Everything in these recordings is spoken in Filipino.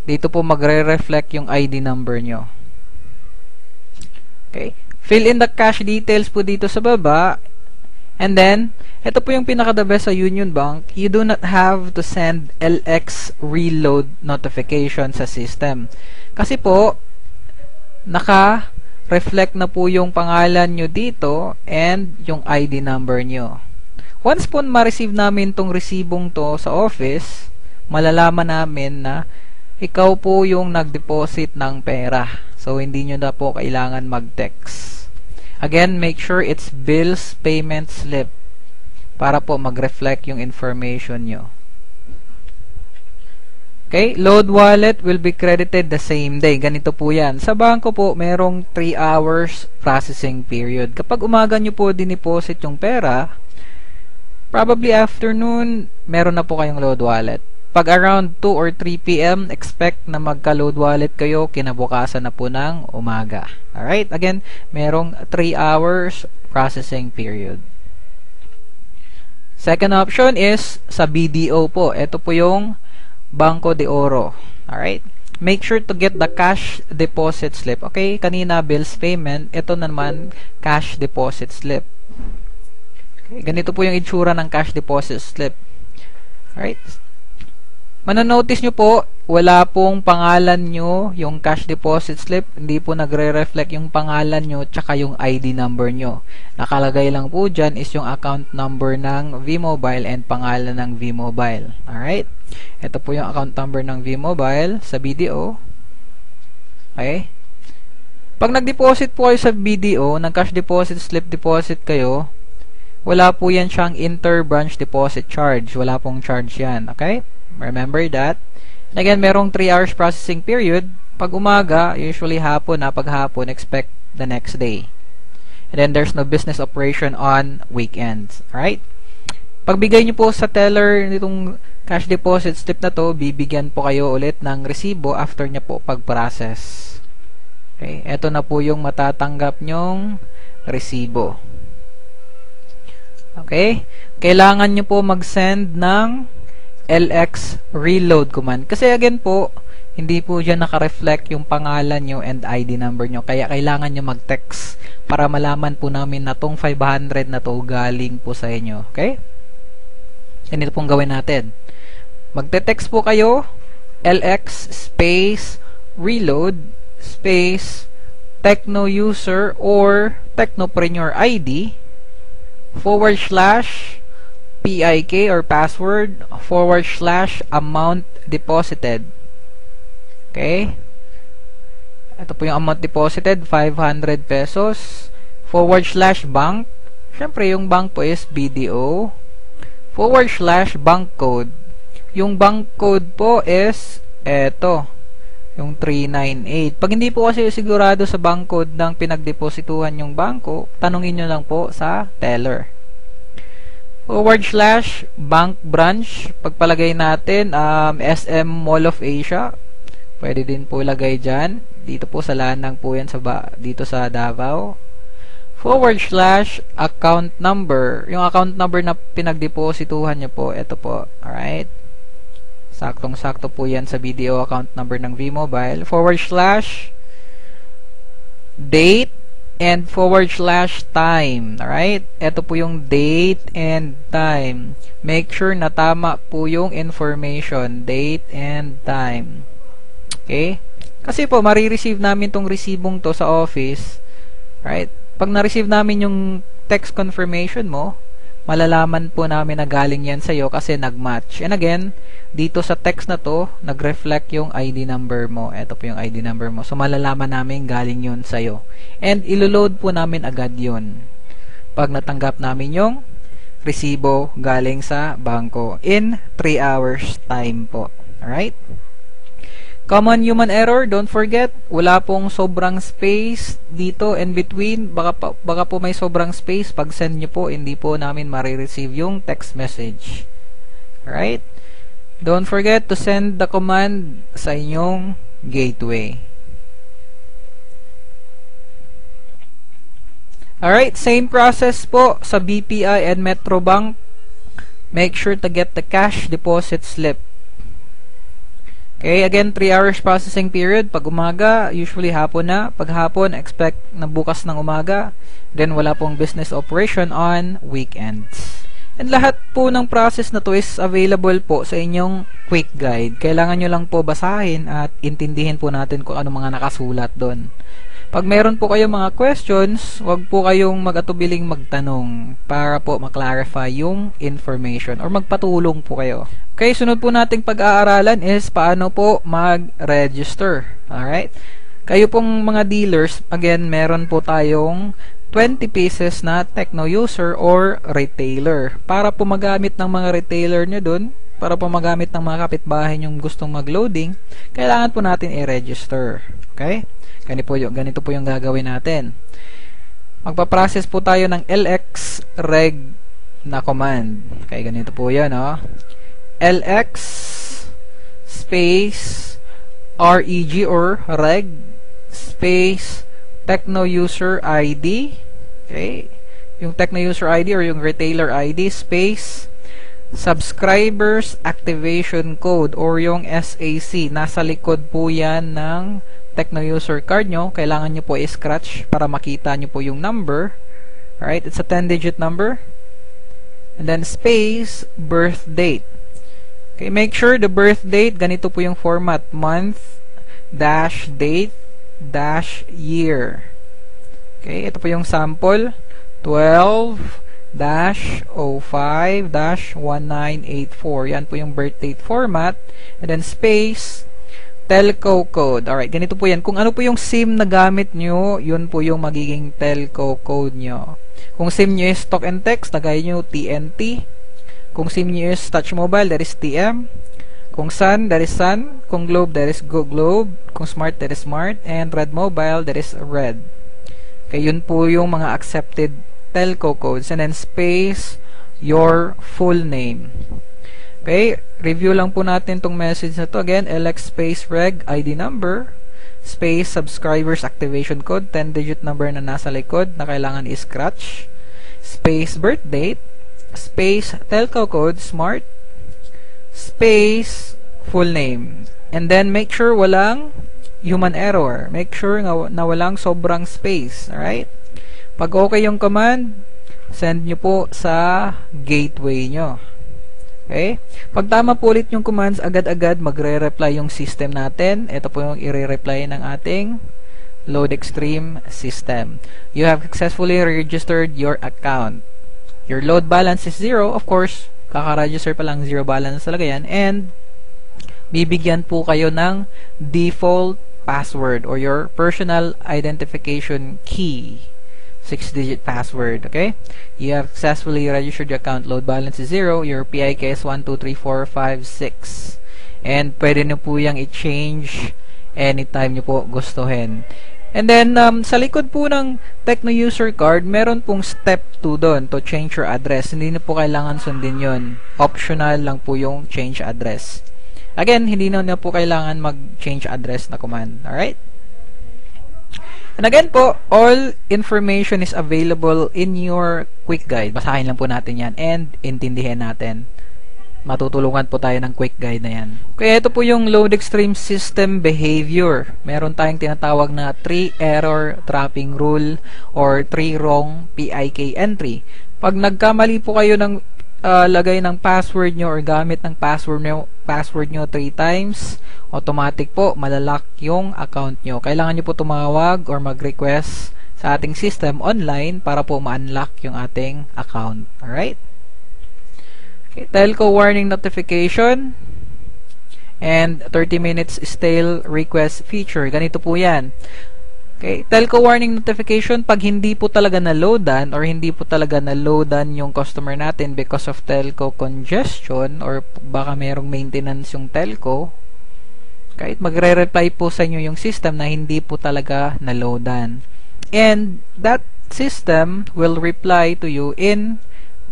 Dito po magre-reflect yung ID number nyo. Okay. Fill in the cash details po dito sa baba. And then, ito po yung pinaka-the best sa Union Bank. You do not have to send LX reload notification sa system. Kasi po, naka-reflect na po yung pangalan nyo dito and yung ID number nyo. Once po ma-receive namin tong resibong to sa office, malalaman namin na ikaw po yung nag-deposit ng pera. So, hindi nyo na po kailangan mag-text. Again, make sure it's bills payment slip para po mag-reflect yung information nyo. Okay, load wallet will be credited the same day. Ganito po yan. Sa bangko po, merong 3 hours processing period. Kapag umaga nyo po diniposit yung pera, probably afternoon, meron na po kayong load wallet. Pag around 2 or 3 p.m., expect na magka-load wallet kayo, kinabukasan na po ng umaga. Alright? Again, merong 3 hours processing period. Second option is sa BDO po. Ito po yung Banco de Oro. Alright? Make sure to get the cash deposit slip. Okay? Kanina, bills payment. Ito naman, cash deposit slip. Okay? Ganito po yung itsura ng cash deposit slip. Alright? Manonotice nyo po, wala pong pangalan nyo, yung cash deposit slip, hindi po nagre-reflect yung pangalan nyo, tsaka yung ID number nyo. Nakalagay lang po dyan is yung account number ng V-Mobile and pangalan ng V-Mobile. Alright? Ito po yung account number ng V-Mobile sa BDO. Okay? Pag nag-deposit po kayo sa BDO, ng cash deposit slip deposit kayo, wala po yan siyang inter-branch deposit charge. Wala pong charge yan. Okay? Remember that. And again, merong 3 hours processing period. Pag umaga, usually hapon na. Pag hapon, expect the next day. And then, there's no business operation on weekends. Alright? Pagbigay nyo po sa teller nitong cash deposit slip na to, bibigyan po kayo ulit ng resibo after nya po pag-process. Okay? Ito na po yung matatanggap nyong resibo. Okay? Kailangan nyo po mag-send ng LX reload command. Kasi again po, hindi po dyan naka-reflect yung pangalan nyo and ID number nyo. Kaya kailangan nyo mag-text para malaman po namin na tong 500 na to galing po sa inyo. Okay? And ito pong gawin natin. Magte-text po kayo, LX space reload space Techno user or Technopreneur ID / PIK or password / amount deposited. Okay? Ito po yung amount deposited, 500 pesos. / bank. Siyempre, yung bank po is BDO. / bank code. Yung bank code po is eto. Yung 398. Pag hindi po kasi sigurado sa bank code ng pinagdeposituhan yung bangko, tanungin nyo lang po sa teller. / bank branch, pagpalagay natin SM Mall of Asia, pwede din po ilagay dyan, dito po sa Lanang po yan dito sa Davao. / account number, yung account number na pinagdeposituhan nyo po, ito po. Alright, saktong sakto po yan sa BDO account number ng V-Mobile. / date and / time. Alright? Ito po yung date and time. Make sure na tama po yung information. Date and time. Okay? Kasi po, marireceive namin tong resibong to sa office. Right? Pag na-receive namin yung text confirmation mo, malalaman po namin na galing yan sa'yo kasi nag-match. And again, dito sa text na to, nag-reflect yung ID number mo. Ito po yung ID number mo. So, malalaman namin galing yun sa'yo. And, iloload po namin agad yun pag natanggap namin yung resibo galing sa bangko in 3 hours time po. Alright? Common human error, don't forget, wala pong sobrang space dito in between. Baka po may sobrang space. Pag send nyo po, hindi po namin marireceive yung text message. Alright? Don't forget to send the command sa inyong gateway. Alright, same process po sa BPI and Metrobank. Make sure to get the cash deposit slip. Okay, again, 3 hours processing period. Pag umaga, usually hapon na. Pag hapon, expect na bukas ng umaga. Then, wala pong business operation on weekends. And lahat po ng process na to is available po sa inyong quick guide. Kailangan nyo lang po basahin at intindihin po natin kung ano mga nakasulat doon. Pag meron po kayong mga questions, wag po kayong mag-atubiling magtanong para po maklarify yung information or magpatulong po kayo. Okay, sunod po nating pag-aaralan is paano po mag-register. Alright? Kayo pong mga dealers, again, meron po tayong 20 pieces na Tecno user or retailer. Para po magamit ng mga retailer nyo dun, para po magamit ng mga kapitbahay nyong gustong mag-loading, kailangan po natin i-register. Okay? Ganito po yung gagawin natin. Magpa-process po tayo ng LX reg na command. Okay, ganito po yan, oh. LX space reg or reg space Tecno user ID. Okay, yung Tecno user ID or yung retailer ID space subscribers activation code or yung SAC. Nasa likod po yan ng Tecno user card nyo. Kailangan nyo po i-scratch para makita nyo po yung number. Alright, it's a 10-digit number. And then space birth date. Okay, make sure the birth date, ganito po yung format, month dash date dash year. Okay, ito po yung sample, 12-05-1984. Yan po yung birth date format. And then space telco code. Alright, ganito po yan. Kung ano po yung SIM na gamit nyo, yun po yung magiging telco code nyo. Kung SIM nyo is talk and text, lagay nyo TNT. Kung SIM nyo is touch mobile, that is TM. Kung Sun, that is Sun. Kung Globe, that is Globe. Kung Smart, that is Smart. And Red Mobile, that is Red. Okay, yun po yung mga accepted telco codes. And then space your full name. Okay, review lang po natin tong message na to. Again, LX space reg ID number space subscribers activation code, 10-digit number na nasa likod na kailangan i-scratch, space birth date, space telco code smart, space full name. And then make sure walang human error. Make sure na walang sobrang space. Alright? Pag okay yung command, send nyo po sa gateway nyo. Okay? Pag tama po ulit yung commands, agad-agad magre-reply yung system natin. Ito po yung i-reply ng ating LoadExtreme system. You have successfully registered your account. Your load balance is 0. Of course, kaka-register pa lang, 0 balance talaga yan. And bibigyan po kayo ng default password or your personal identification key. 6-digit password, okay? You have successfully registered your account. Load balance is 0. Your PIK is 123456. And pwede nyo po yung i-change anytime nyo po gustuhin. And then, sa likod po ng Tecno user card, meron pong step 2 doon to change your address. Hindi na po kailangan sundin yon. Optional lang po yung change address. Again, hindi na po kailangan mag-change address na command. Alright? And again po, all information is available in your quick guide. Basahin lang po natin yan and intindihin natin. Matutulungan po tayo ng quick guide na yan. Kaya ito po yung LoadExtreme system behavior. Meron tayong tinatawag na 3 error trapping rule or 3 wrong PIK entry. Pag nagkamali po kayo ng lagay ng password nyo or gamit ng password nyo 3 times, automatic po malalock yung account nyo. Kailangan nyo po tumawag or mag-request sa ating system online para po ma-unlock yung ating account. Alright? Okay, telco warning notification and 30 minutes stale request feature. Ganito po yan. Okay, telco warning notification pag hindi po talaga na-loadan or hindi po talaga na-loadan yung customer natin because of telco congestion or baka mayroong maintenance yung telco, kahit magre-reply po sa inyo yung system na hindi po talaga na-loadan. And that system will reply to you in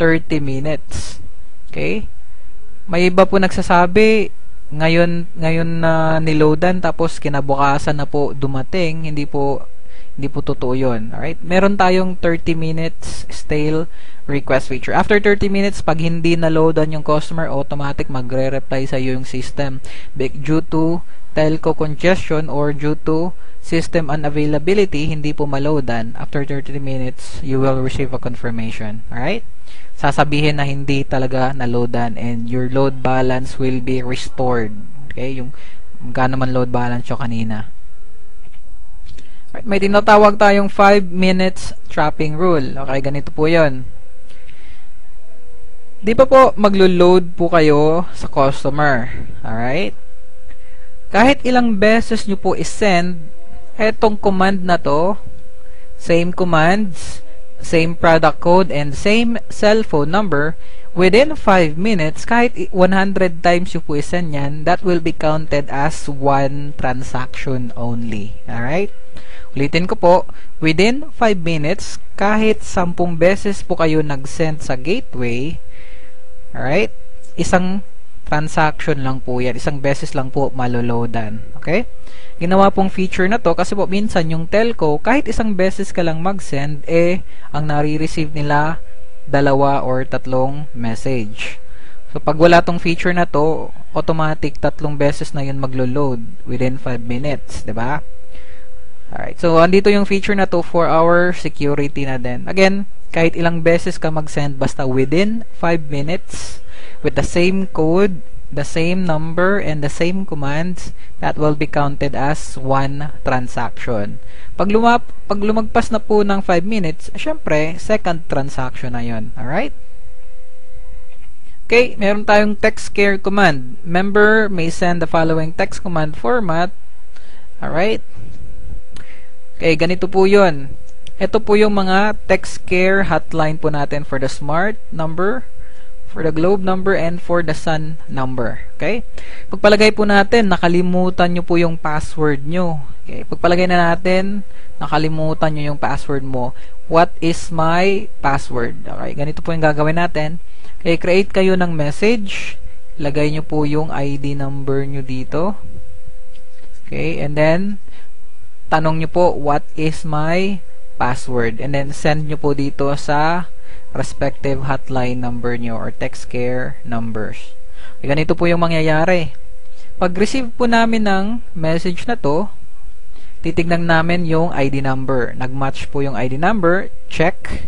30 minutes. Okay? May iba po nagsasabi, ngayon na niloadan tapos kinabukasan na po dumating, hindi po totoo 'yon. All right? Meron tayong 30 minutes stale request feature. After 30 minutes, pag hindi na-loadan yung customer, automatic magre-reply sa iyo yung system. Due to telco congestion or due to system unavailability, hindi po ma-loadan. After 30 minutes, you will receive a confirmation. Alright? Sasabihin na hindi talaga na-loadan and your load balance will be restored. Okay? Yung magkano man load balance yung kanina. Alright, may tinatawag tayong 5 minutes trapping rule. Okay, ganito po yun. Di pa po maglo-load po kayo sa customer. Alright? Kahit ilang beses nyo po isend etong command na to, same commands, same product code, and same cellphone number, within 5 minutes, kahit 100 times nyo po isend yan, that will be counted as one transaction only. Alright? Ulitin ko po, within 5 minutes, kahit 10 beses po kayo nag-send sa gateway, alright, isang transaction lang po yan. Isang beses lang po maloloadan. Okay? Ginawa pong feature na to kasi po minsan yung telco, kahit isang beses ka lang mag-send, ang nare-receive nila 2 or 3 message. So, pag wala tong feature na to, automatic 3 beses na yun maglo-load within 5 minutes. Diba? Alright. So, andito yung feature na to for our security na din. Again, kahit ilang beses ka mag-send, basta within 5 minutes, with the same code, the same number, and the same commands, that will be counted as one transaction. Pag lumagpas na po ng 5 minutes, syempre, second transaction na yun. Alright? Okay, meron tayong text care command. Member may send the following text command format. Alright? Okay, ganito po yun. Ito po yung mga text care hotline po natin for the smart number, for the globe number, and for the sun number. Okay? Pagpalagay po natin, nakalimutan nyo po yung password nyo. Okay? Pagpalagay na natin, nakalimutan nyo yung password mo. What is my password? Okay? Ganito po yung gagawin natin. Okay, create kayo ng message. Lagay nyo po yung ID number nyo dito. Okay? And then, tanong nyo po, what is my password? And then, send nyo po dito sa respective hotline number nyo or text care numbers. Okay, ganito po yung mangyayari. Pag-receive po namin ng message na to, titignan namin yung ID number. Nag-match po yung ID number, check.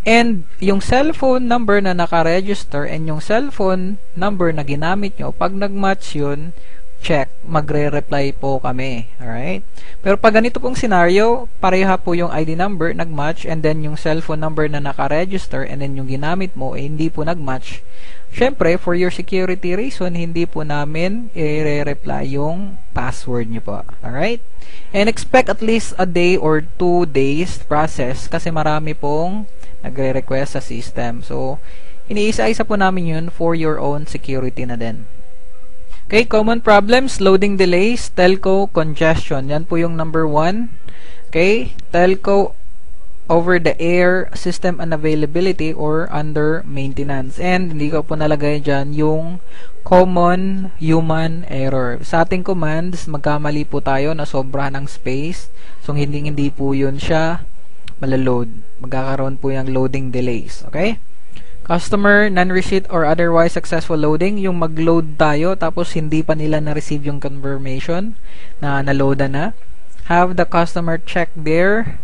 And yung cellphone number na naka-register and yung cellphone number na ginamit nyo, pag nag-match yun, check, magre-reply po kami. Alright? Pero pag ganito pong scenario, pareha po yung ID number, nag-match, and then yung cellphone number na naka-register, and then yung ginamit mo, hindi po nag-match. Syempre, for your security reason, hindi po namin i-reply yung password nyo po. Alright? And expect at least a day or 2 days process kasi marami pong nagre-request sa system. So, iniisa-isa po namin yun for your own security na din. Okay, common problems, loading delays, telco congestion. Yan po yung number 1. Okay, telco over the air system unavailability or under maintenance. And hindi ko po nalagay dyan yung common human error. Sa ating commands, magkamali po tayo na sobra ng space. So, hindi po yun siya malaload. Magkakaroon po yung loading delays. Okay? Customer, non-receipt or otherwise successful loading, yung mag-load tayo tapos hindi pa nila na-receive yung confirmation na na-loadan na. Have the customer check their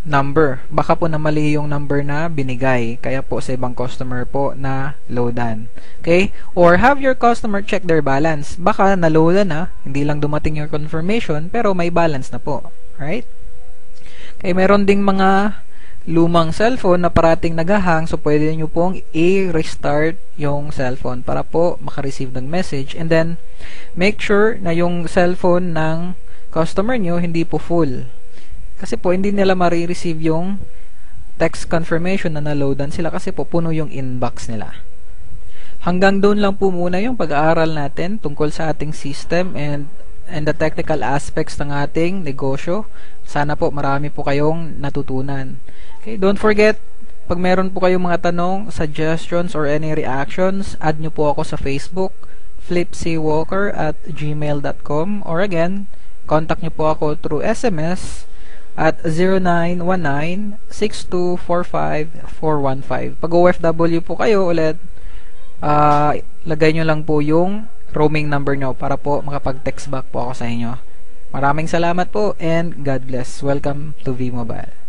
number. Baka po na mali yung number na binigay. Kaya po sa ibang customer po na loadan. Okay? Or have your customer check their balance. Baka na-loadan na, hindi lang dumating yung confirmation, pero may balance na po. Alright? Okay, meron ding mga lumang cellphone na parating nagahang, so pwede nyo pong i-restart yung cellphone para po makareceive ng message, and then make sure na yung cellphone ng customer nyo hindi po full kasi po hindi nila ma-receive yung text confirmation na na-loadan sila kasi po puno yung inbox nila. Hanggang doon lang po muna yung pag-aaral natin tungkol sa ating system and the technical aspects ng ating negosyo. Sana po marami po kayong natutunan. Okay, don't forget, pag meron po kayong mga tanong, suggestions, or any reactions, add nyo po ako sa Facebook, flipcwalker@gmail.com, or again, contact nyo po ako through SMS at 0919-6245-415. Pag OFW po kayo ulit, lagay nyo lang po yung roaming number nyo para po makapag-text back po ako sa inyo. Maraming salamat po and God bless. Welcome to V-Mobile.